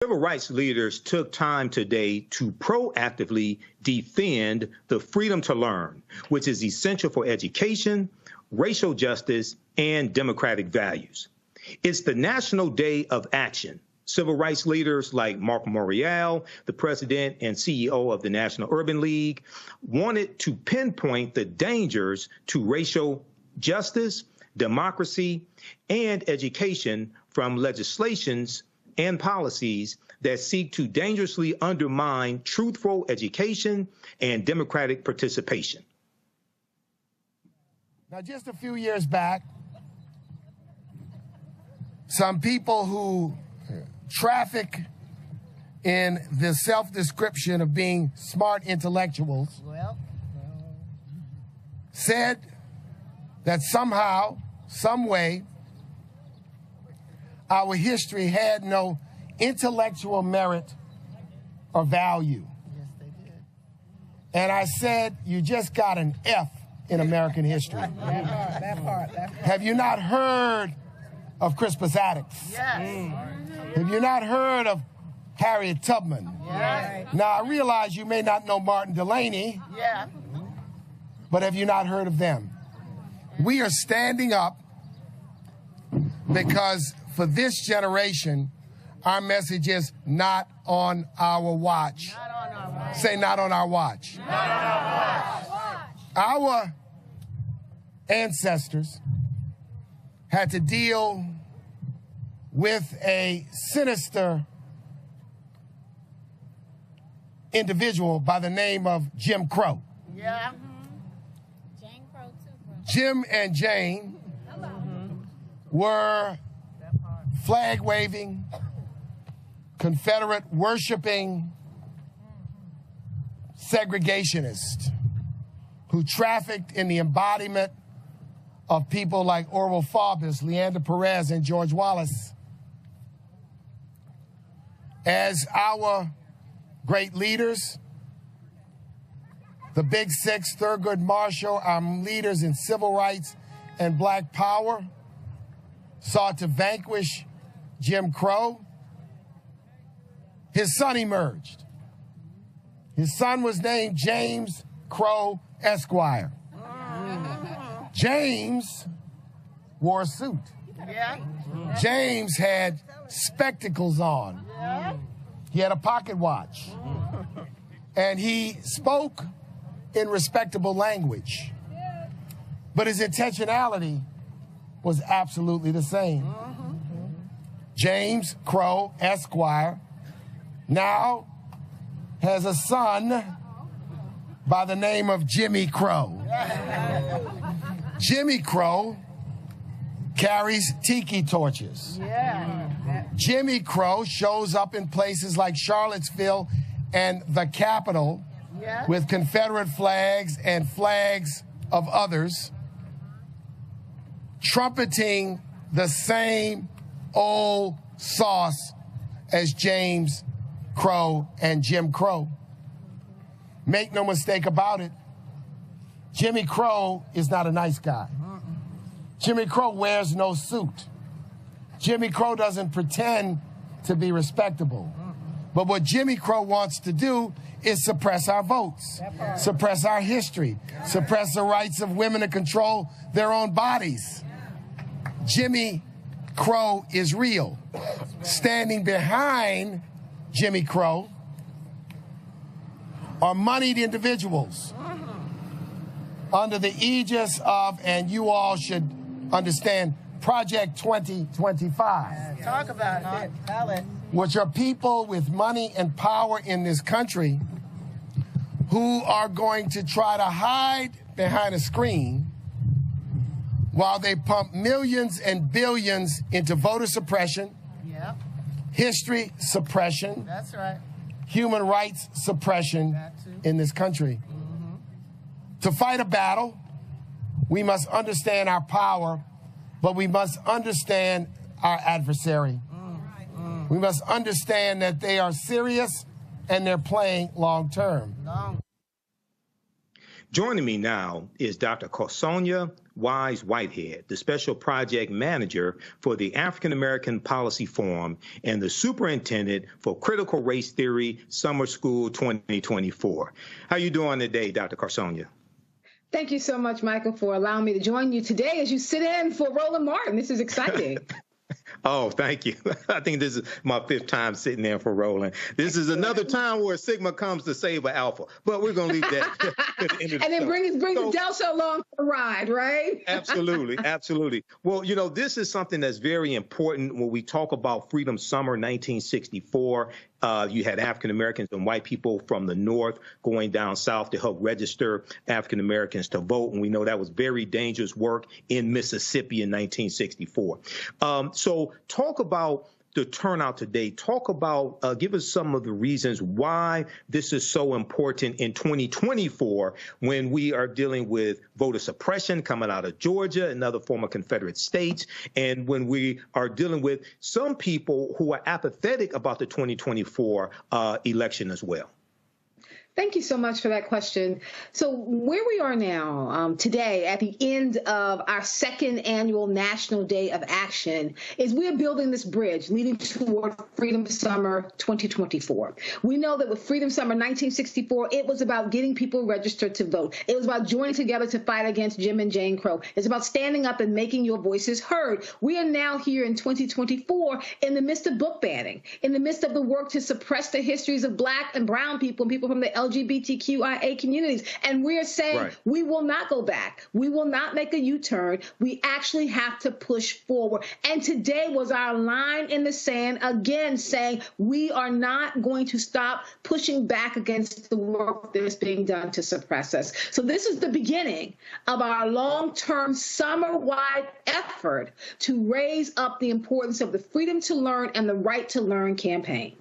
Civil rights leaders took time today to proactively defend the freedom to learn, which is essential for education, racial justice, and democratic values. It's the National Day of Action. Civil rights leaders like Mark Morial, the president and CEO of the National Urban League, wanted to pinpoint the dangers to racial justice, democracy, and education from legislations and policies that seek to dangerously undermine truthful education and democratic participation. Now, just a few years back, some people who traffic in the self-description of being smart intellectuals said that somehow, some way, our history had no intellectual merit or value. Yes, they did. And I said, you just got an F in American history. That part. Have you not heard of Crispus Attucks? Yes. Have you not heard of Harriet Tubman? Yes. Now, I realize you may not know Martin Delaney, Yeah. but have you not heard of them? We are standing up because for this generation, our message is not on our watch. Not on our watch. Say not on our watch. Not on our watch. Our ancestors had to deal with a sinister individual by the name of Jim Crow. Yeah. Jane Crow too, bro. Jim and Jane were flag-waving, Confederate worshiping segregationists who trafficked in the embodiment of people like Orwell Faubus, Leander Perez, and George Wallace. As our great leaders, the Big Six, Thurgood Marshall, our leaders in civil rights and black power, sought to vanquish Jim Crow, his son emerged. His son was named James Crow Esquire. James wore a suit. Yeah. James had spectacles on. Yeah. He had a pocket watch. And he spoke in respectable language. But his intentionality was absolutely the same. James Crow Esquire now has a son by the name of Jimmy Crow. Jimmy Crow carries tiki torches. Yeah. Jimmy Crow shows up in places like Charlottesville and the Capitol Yeah. with Confederate flags and flags of others, trumpeting the same old sauce as James Crow and Jim Crow. Make no mistake about it, Jimmy Crow is not a nice guy. Jimmy Crow wears no suit. Jimmy Crow doesn't pretend to be respectable. But what Jimmy Crow wants to do is suppress our votes, suppress our history, suppress the rights of women to control their own bodies. Jimmy Crow is real. Standing behind Jimmy Crow are moneyed individuals under the aegis of, and you all should understand, Project 2025. Talk about it. Tell it. Which are people with money and power in this country who are going to try to hide behind a screen while they pump millions and billions into voter suppression, Yeah. history suppression, That's right. human rights suppression That too. in this country. To fight a battle, we must understand our power, but we must understand our adversary. We must understand that they are serious and they're playing long term. Long. Joining me now is Dr. Karsonya Wise Whitehead, the Special Project Manager for the African American Policy Forum and the Superintendent for Critical Race Theory Summer School 2024. How you doing today, Dr. Karsonya? Thank you so much, Michael, for allowing me to join you today as you sit in for Roland Martin. This is exciting. Oh, thank you. I think this is my 5th time sitting there for Roland. This is another time where Sigma comes to save an Alpha, but we're going to leave that to the end of the And then bring so, the Delta along for the ride, right? Absolutely, absolutely. Well, you know, this is something that's very important when we talk about Freedom Summer 1964. You had African Americans and white people from the North going down south to help register African Americans to vote. And we know that was very dangerous work in Mississippi in 1964. So talk about the turnout today. Talk about, give us some of the reasons why this is so important in 2024 when we are dealing with voter suppression coming out of Georgia and other former Confederate states, and when we are dealing with some people who are apathetic about the 2024 election as well. Thank you so much for that question. So where we are now today at the end of our 2nd annual National Day of Action is we are building this bridge leading toward Freedom Summer 2024. We know that with Freedom Summer 1964, it was about getting people registered to vote. It was about joining together to fight against Jim and Jane Crow. It's about standing up and making your voices heard. We are now here in 2024 in the midst of book banning, in the midst of the work to suppress the histories of Black and brown people and people from the LGBTQIA communities. And we're saying we will not go back. We will not make a U-turn. We actually have to push forward. And today was our line in the sand, again, saying we are not going to stop pushing back against the work that's being done to suppress us. So this is the beginning of our long-term summer-wide effort to raise up the importance of the Freedom to Learn and the Right to Learn campaign.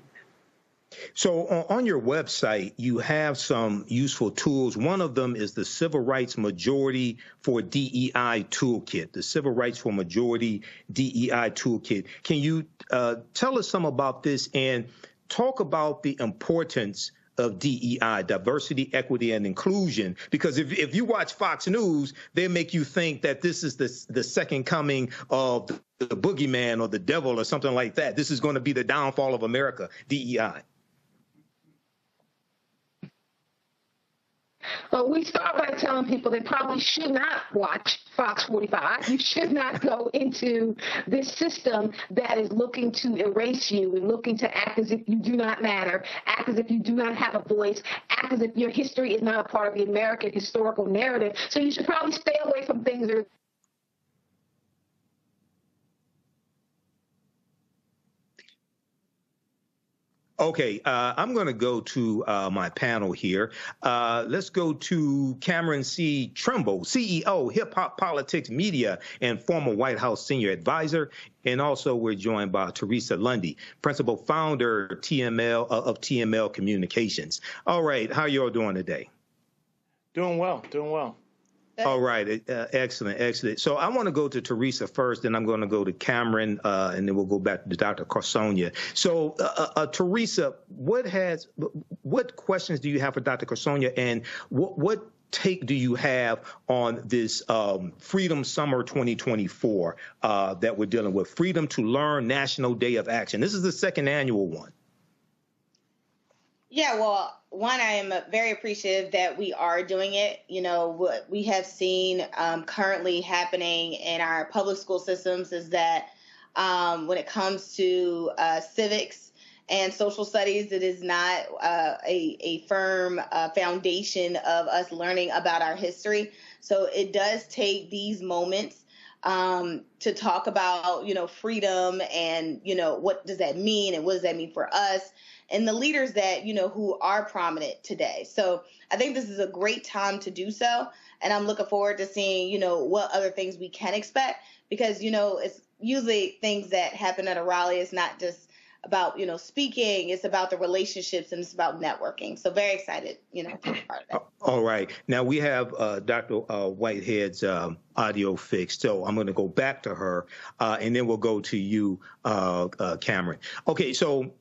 So on your website, you have some useful tools. One of them is the Civil Rights Majority for DEI Toolkit, the Civil Rights for Majority DEI Toolkit. Can you tell us some about this and talk about the importance of DEI, diversity, equity, and inclusion? Because if you watch Fox News, they make you think that this is the second coming of the boogeyman or the devil or something like that. This is going to be the downfall of America, DEI. Well, we start by telling people they probably should not watch Fox 45. You should not go into this system that is looking to erase you and looking to act as if you do not matter, act as if you do not have a voice, act as if your history is not a part of the American historical narrative. So you should probably stay away from things that are Okay, I'm going to go to my panel here. Let's go to Cameron C. Trimble, CEO, Hip Hop Politics Media, and former White House senior advisor. And also we're joined by Teresa Lundy, principal founder of TML Communications. All right, how you all doing today? Doing well, doing well. All right. Excellent. Excellent. So I want to go to Teresa first, then I'm going to go to Cameron, and then we'll go back to Dr. Karsonya. So, Teresa, what questions do you have for Dr. Karsonya, and what take do you have on this Freedom Summer 2024 that we're dealing with? Freedom to Learn National Day of Action. This is the 2nd annual one. Yeah, well, one, I am very appreciative that we are doing it. You know, what we have seen currently happening in our public school systems is that when it comes to civics and social studies, it is not a firm foundation of us learning about our history. So it does take these moments to talk about, you know, freedom and, you know, what does that mean and what does that mean for us and the leaders that, you know, who are prominent today. So I think this is a great time to do so. And I'm looking forward to seeing, you know, what other things we can expect, because, you know, it's usually things that happen at a rally. It's not just about, speaking. It's about the relationships, and it's about networking. So very excited, to be part of that. All right. Now we have Dr. Whitehead's audio fixed. So I'm going to go back to her, and then we'll go to you, Cameron. Okay. So,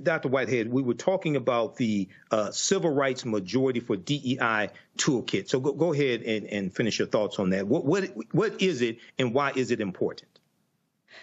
Dr. Whitehead, we were talking about the Civil Rights Majority for DEI Toolkit. So go ahead and finish your thoughts on that. What is it, and why is it important?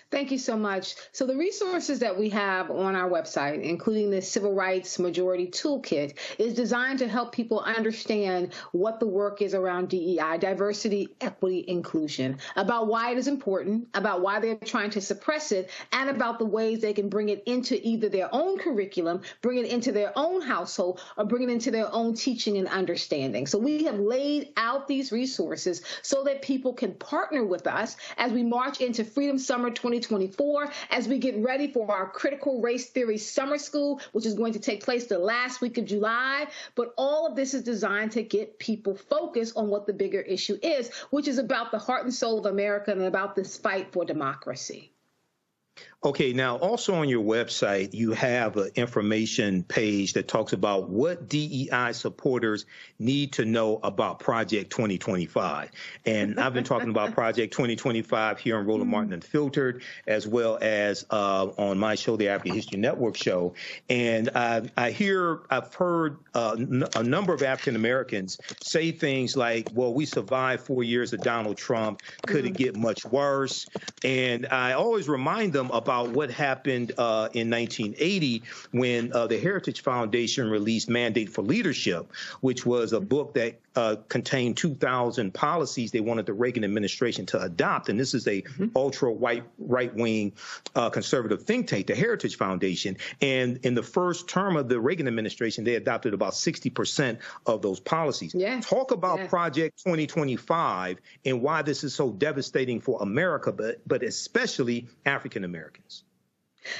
Thank you so much. So the resources that we have on our website, including the Civil Rights Majority Toolkit, is designed to help people understand what the work is around DEI, diversity, equity, inclusion, about why it is important, about why they're trying to suppress it, and about the ways they can bring it into either their own curriculum, bring it into their own household, or bring it into their own teaching and understanding. So we have laid out these resources so that people can partner with us as we march into Freedom Summer 2024, as we get ready for our Critical Race Theory Summer School, which is going to take place the last week of July. But all of this is designed to get people focused on what the bigger issue is, which is about the heart and soul of America and about this fight for democracy. Okay, now also on your website, you have an information page that talks about what DEI supporters need to know about Project 2025. And I've been talking about Project 2025 here on Roland Martin Unfiltered, as well as on my show, the African History Network show. And I've heard a number of African Americans say things like, well, we survived 4 years of Donald Trump. Could it get much worse? And I always remind them about what happened in 1980 when the Heritage Foundation released Mandate for Leadership, which was a book that contained 2,000 policies they wanted the Reagan administration to adopt. And this is a ultra-white, right-wing conservative think tank, the Heritage Foundation. And in the first term of the Reagan administration, they adopted about 60% of those policies. Yeah. Talk about Project 2025 and why this is so devastating for America, but especially African Americans.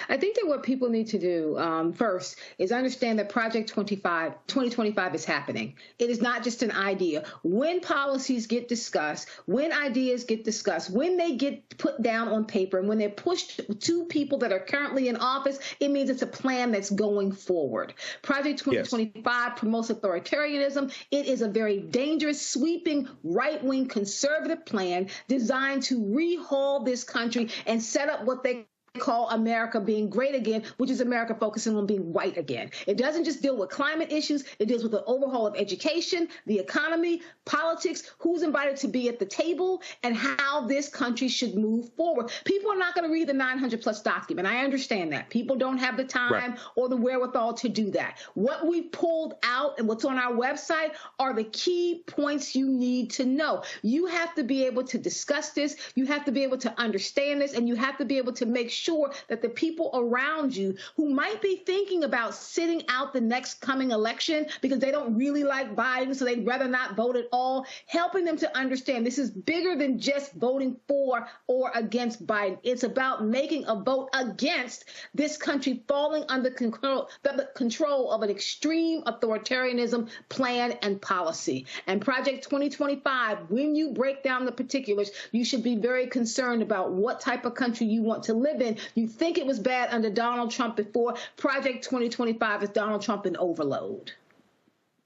I think that what people need to do first is understand that Project 2025 is happening. It is not just an idea. When policies get discussed, when ideas get discussed, when they get put down on paper, and when they're pushed to people that are currently in office, it means it's a plan that's going forward. Project 2025 promotes authoritarianism. It is a very dangerous, sweeping, right-wing conservative plan designed to rehaul this country and set up what they call America being great again, which is America focusing on being white again. It doesn't just deal with climate issues. It deals with the overhaul of education, the economy, politics, who's invited to be at the table, and how this country should move forward. People are not going to read the 900-plus document. I understand that. People don't have the time or the wherewithal to do that. What we've pulled out and what's on our website are the key points you need to know. You have to be able to discuss this. You have to be able to understand this, and you have to be able to make sure that the people around you who might be thinking about sitting out the next coming election because they don't really like Biden, so they'd rather not vote at all, helping them to understand this is bigger than just voting for or against Biden. It's about making a vote against this country falling under the control of an extreme authoritarianism plan and policy. And Project 2025, when you break down the particulars, you should be very concerned about what type of country you want to live in. You think it was bad under Donald Trump before. Project 2025 is Donald Trump in overload.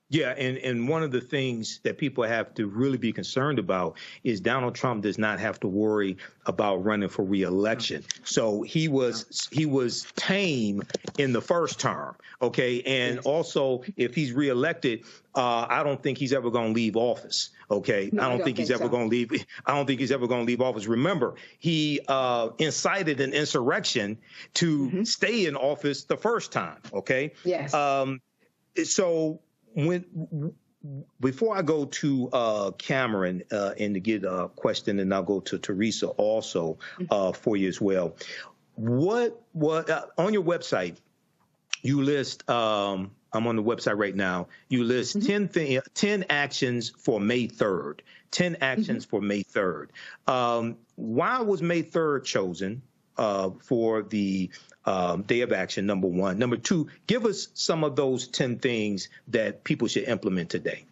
Yeah, and one of the things that people have to really be concerned about is Donald Trump does not have to worry about running for re-election. So he was tame in the first term, okay? And also, if he's reelected, I don't think he's ever going to leave office, okay? No, I don't think he's ever going to leave. I don't think he's ever going to leave office. Remember, he incited an insurrection to stay in office the first time, okay? Yes. So before I go to Cameron and to get a question, and I'll go to Teresa also for you as well. What on your website you list? I'm on the website right now. You list 10 actions for May 3rd. 10 actions for May 3rd. Why was May 3rd chosen for the day of action, number one? Number two, give us some of those 10 things that people should implement today.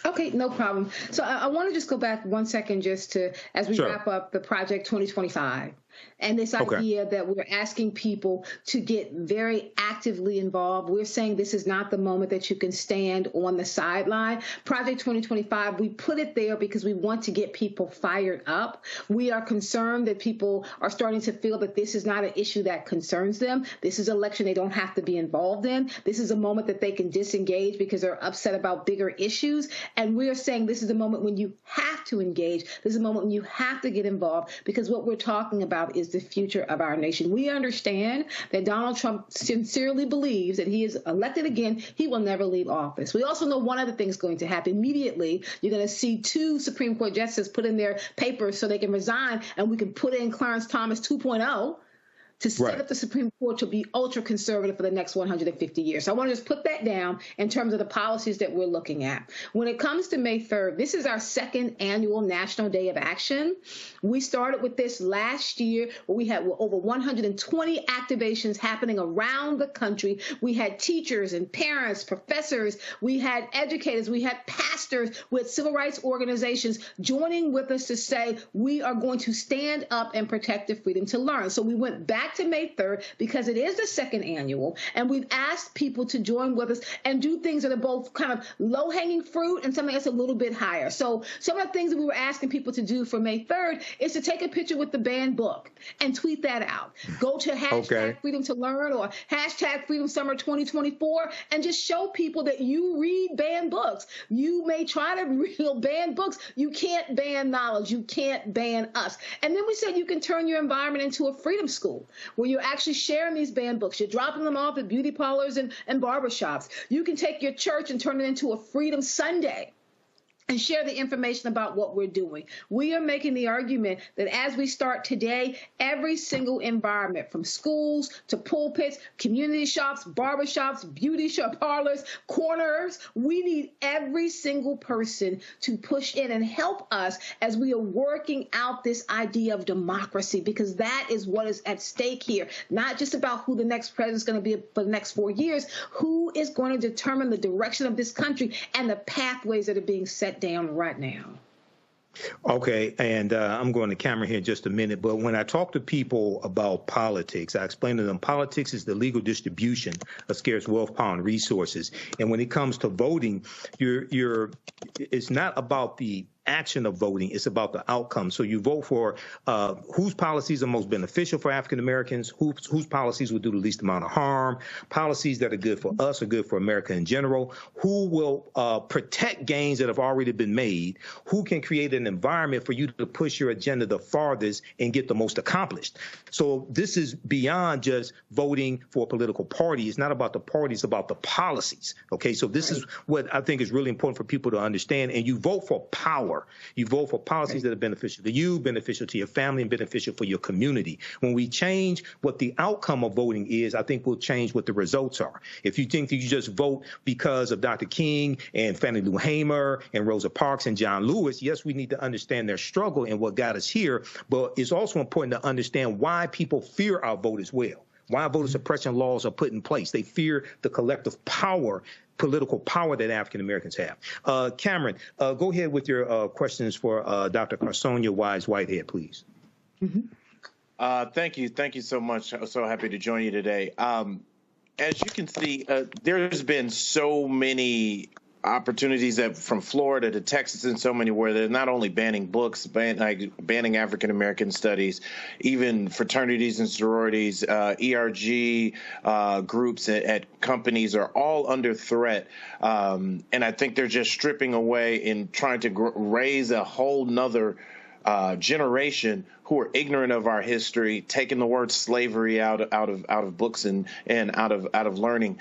Okay, no problem. So I want to just go back 1 second just to, as we wrap up the Project 2025. And this idea that we're asking people to get very actively involved. We're saying this is not the moment that you can stand on the sideline. Project 2025, we put it there because we want to get people fired up. We are concerned that people are starting to feel that this is not an issue that concerns them. This is an election they don't have to be involved in. This is a moment that they can disengage because they're upset about bigger issues. And we're saying this is a moment when you have to engage. This is a moment when you have to get involved, because what we're talking about is the future of our nation. We understand that Donald Trump sincerely believes that he is elected again, he will never leave office. We also know one other thing is going to happen. Immediately, you're going to see 2 Supreme Court justices put in their papers so they can resign, and we can put in Clarence Thomas 2.0 to set up the Supreme Court to be ultra conservative for the next 150 years. So I want to just put that down in terms of the policies that we're looking at. When it comes to May 3rd, this is our 2nd annual National Day of Action. We started with this last year, where we had over 120 activations happening around the country. We had teachers and parents, professors, we had educators, we had pastors with civil rights organizations joining with us to say we are going to stand up and protect the freedom to learn. So we went back to May 3rd because it is the 2nd annual, and we've asked people to join with us and do things that are both kind of low-hanging fruit and something that's a little bit higher. So some of the things that we were asking people to do for May 3rd is to take a picture with the banned book and tweet that out. Go to hashtag Freedom to Learn or hashtag Freedom Summer 2024 and just show people that you read banned books. You may try to read banned books. You can't ban knowledge. You can't ban us. And then we said you can turn your environment into a freedom school, where you're actually sharing these banned books. You're dropping them off at beauty parlors and barbershops. You can take your church and turn it into a Freedom Sunday and share the information about what we're doing. We are making the argument that as we start today, every single environment, from schools to pulpits, community shops, barbershops, beauty shop parlors, corners, we need every single person to push in and help us as we are working out this idea of democracy, because that is what is at stake here. Not just about who the next president is going to be for the next 4 years, who is going to determine the direction of this country and the pathways that are being set down right now. Okay, and I'm going to camera here in just a minute, but when I talk to people about politics, I explain to them politics is the legal distribution of scarce wealth, power, and resources. And when it comes to voting, it's not about the action of voting, it's about the outcome. So you vote for whose policies are most beneficial for African Americans, whose policies will do the least amount of harm, policies that are good for us or good for America in general, who will protect gains that have already been made, who can create an environment for you to push your agenda the farthest and get the most accomplished. So this is beyond just voting for a political party. It's not about the party, it's about the policies. Okay, so this is what I think is really important for people to understand. And you vote for power. You vote for policies that are beneficial to you, beneficial to your family, and beneficial for your community. When we change what the outcome of voting is, I think we'll change what the results are. If you think that you just vote because of Dr. King and Fannie Lou Hamer and Rosa Parks and John Lewis, yes, we need to understand their struggle and what got us here, but it's also important to understand why people fear our vote as well. Why voter suppression laws are put in place. They fear the collective power, political power that African Americans have. Cameron, go ahead with your questions for Dr. Karsonya Whitehead, please. Thank you. Thank you so much. I'm so happy to join you today. As you can see, there's been so many opportunities from Florida to Texas and so many where they're not only banning books, banning African American studies, even fraternities and sororities, ERG groups at companies are all under threat. And I think they're just stripping away and trying to raise a whole nother generation who are ignorant of our history, taking the word slavery out of books and out of learning.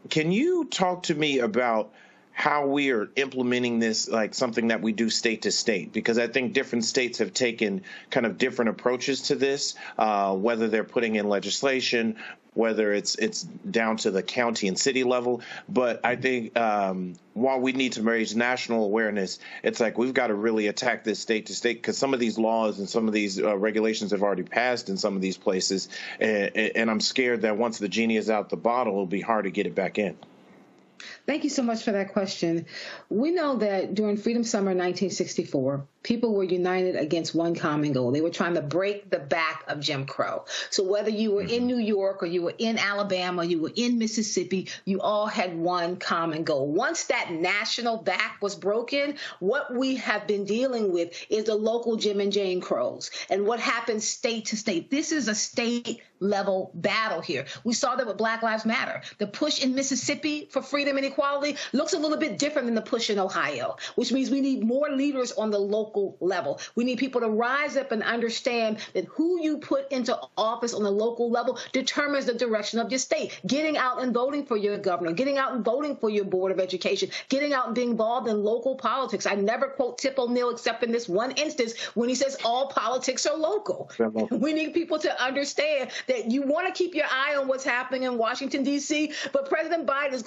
Can you talk to me about how we are implementing this, like something that we do state to state? Because I think different states have taken kind of different approaches to this, whether they're putting in legislation, whether it's down to the county and city level. But I think while we need to raise national awareness, it's like we've got to really attack this state to state, because some of these laws and some of these regulations have already passed in some of these places. And I'm scared that once the genie is out the bottle, it'll be hard to get it back in. Thank you so much for that question. We know that during Freedom Summer 1964, people were united against one common goal. They were trying to break the back of Jim Crow. So whether you were in New York or you were in Alabama, you were in Mississippi, you all had one common goal. Once that national back was broken, what we have been dealing with is the local Jim and Jane Crows and what happens state to state. This is a state level battle here. We saw that with Black Lives Matter. The push in Mississippi for freedom and equality looks a little bit different than the push in Ohio, which means we need more leaders on the local level. We need people to rise up and understand that who you put into office on the local level determines the direction of your state. Getting out and voting for your governor, getting out and voting for your board of education, getting out and being involved in local politics. I never quote Tip O'Neill except in this one instance when he says all politics are local. We need people to understand that you want to keep your eye on what's happening in Washington, D.C., but President Biden is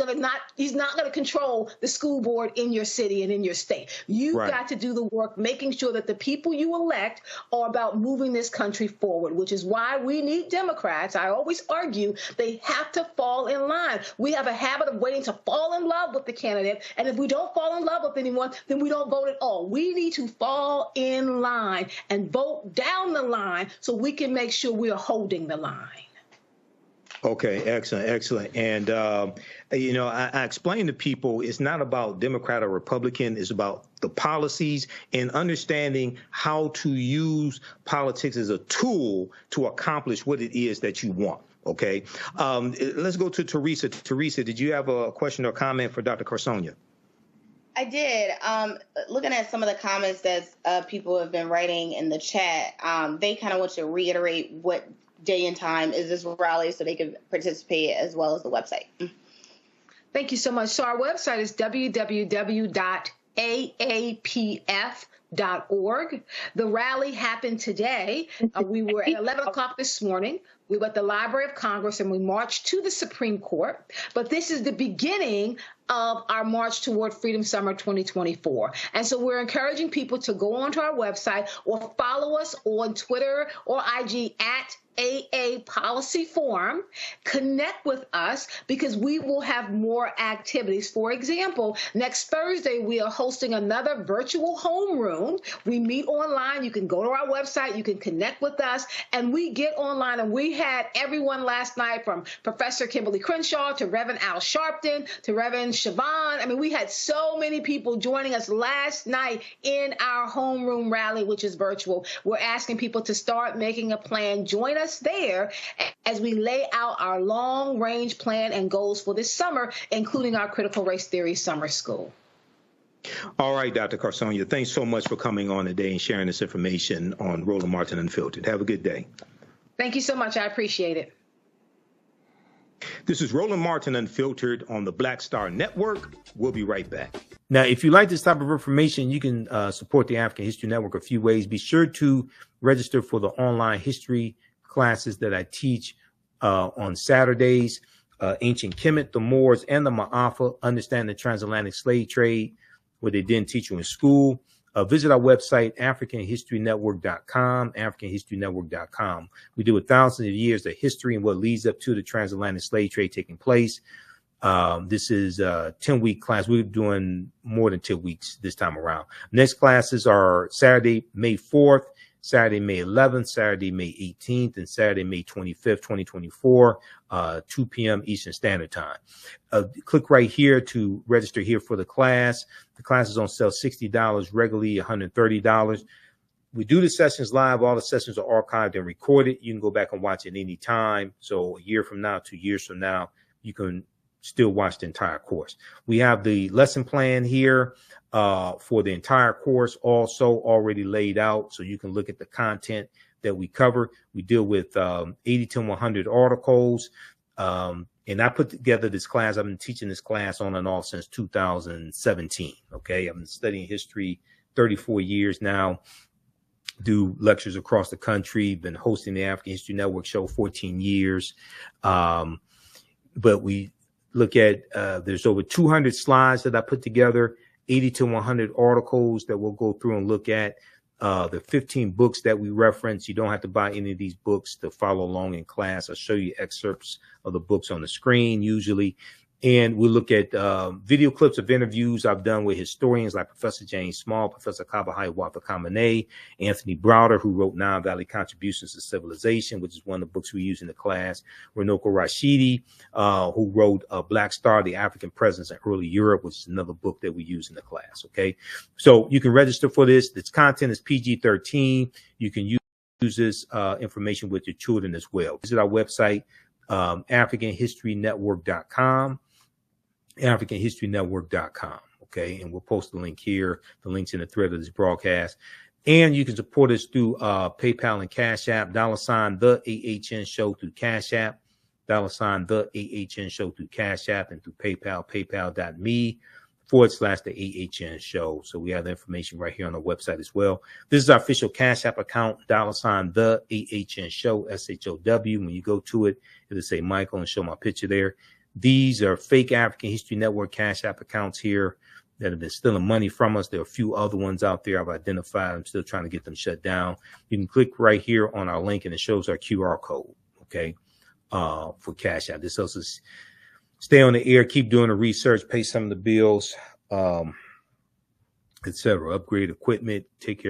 he's not going to control the school board in your city and in your state. You've got to do the work, making sure that the people you elect are about moving this country forward, which is why we need Democrats. I always argue they have to fall in line. We have a habit of waiting to fall in love with the candidate, and if we don't fall in love with anyone, then we don't vote at all. We need to fall in line and vote down the line so we can make sure we are holding the line. Okay, excellent, excellent. And, I explain to people it's not about Democrat or Republican. It's about the policies and understanding how to use politics as a tool to accomplish what it is that you want. Okay, let's go to Teresa. Teresa, did you have a question or comment for Dr. Karsonya? I did. Looking at some of the comments that people have been writing in the chat, they kind of want to reiterate what day and time is this rally so they can participate as well as the website. Thank you so much. So our website is www.aapf.org. The rally happened today. We were at 11 o'clock this morning. We were at the Library of Congress and we marched to the Supreme Court. But this is the beginning of our march toward Freedom Summer 2024. And so we're encouraging people to go onto our website or follow us on Twitter or IG at AA Policy Forum. Connect with us because we will have more activities. For example, next Thursday, we are hosting another virtual homeroom. We meet online. You can go to our website. You can connect with us. And we get online. And we had everyone last night from Professor Kimberly Crenshaw to Reverend Al Sharpton to Reverend Siobhan. I mean, we had so many people joining us last night in our homeroom rally, which is virtual. We're asking people to start making a plan. Join us there as we lay out our long-range plan and goals for this summer, including our critical race theory summer school. All right, Dr. Karsonya, thanks so much for coming on today and sharing this information on Roland Martin Unfiltered. Have a good day. Thank you so much. I appreciate it. This is Roland Martin Unfiltered on the Black Star Network. We'll be right back. Now, if you like this type of information, you can support the African History Network a few ways. Be sure to register for the online history classes that I teach on Saturdays. Ancient Kemet, the Moors, and the Ma'afa, Understand the Transatlantic Slave Trade, what they didn't teach you in school. Visit our website, AfricanHistoryNetwork.com, AfricanHistoryNetwork.com. We deal with thousands of years of history and what leads up to the transatlantic slave trade taking place. This is a 10-week class. We're doing more than 10 weeks this time around. Next classes are Saturday, May 4th, Saturday, May 11th, Saturday, May 18th, and Saturday, May 25th, 2024, 2 p.m. Eastern Standard Time. Click right here to register here for the class. The class is on sale $60, regularly $130. We do the sessions live. All the sessions are archived and recorded. You can go back and watch it any time. So a year from now, 2 years from now, you can still watch the entire course. We have the lesson plan here for the entire course also already laid out, so you can look at the content that we cover. We deal with 80 to 100 articles, and I put together this class. I've been teaching this class on and off since 2017. Okay, I've been studying history 34 years now. Do lectures across the country. Been hosting the African History Network show 14 years, but we look at there's over 200 slides that I put together, 80 to 100 articles that we'll go through and look at, the 15 books that we reference. You don't have to buy any of these books to follow along in class. I'll show you excerpts of the books on the screen usually. And we look at video clips of interviews I've done with historians like Professor James Small, Professor Kabahai Wapakamane, Anthony Browder, who wrote Nile Valley Contributions to Civilization, which is one of the books we use in the class, Runoko Rashidi, who wrote Black Star, The African Presence in Early Europe, which is another book that we use in the class, okay? So you can register for this. Its content is PG-13. You can use this information with your children as well. Visit our website, AfricanHistoryNetwork.com. AfricanHistoryNetwork.com. Okay. And we'll post the link here. The link's in the thread of this broadcast. And you can support us through PayPal and Cash App, $the AHN Show through Cash App, $the AHN Show through Cash App, and through PayPal, paypal.me/the AHN Show. So we have the information right here on the website as well. This is our official Cash App account, $the AHN Show, SHOW. When you go to it, it'll say Michael and show my picture there. These are fake African History Network Cash App accounts here that have been stealing money from us. There are a few other ones out there I've identified. I'm still trying to get them shut down. You can click right here on our link and it shows our QR code, okay, for Cash App. This helps us stay on the air, keep doing the research, pay some of the bills, etc. Upgrade equipment, take care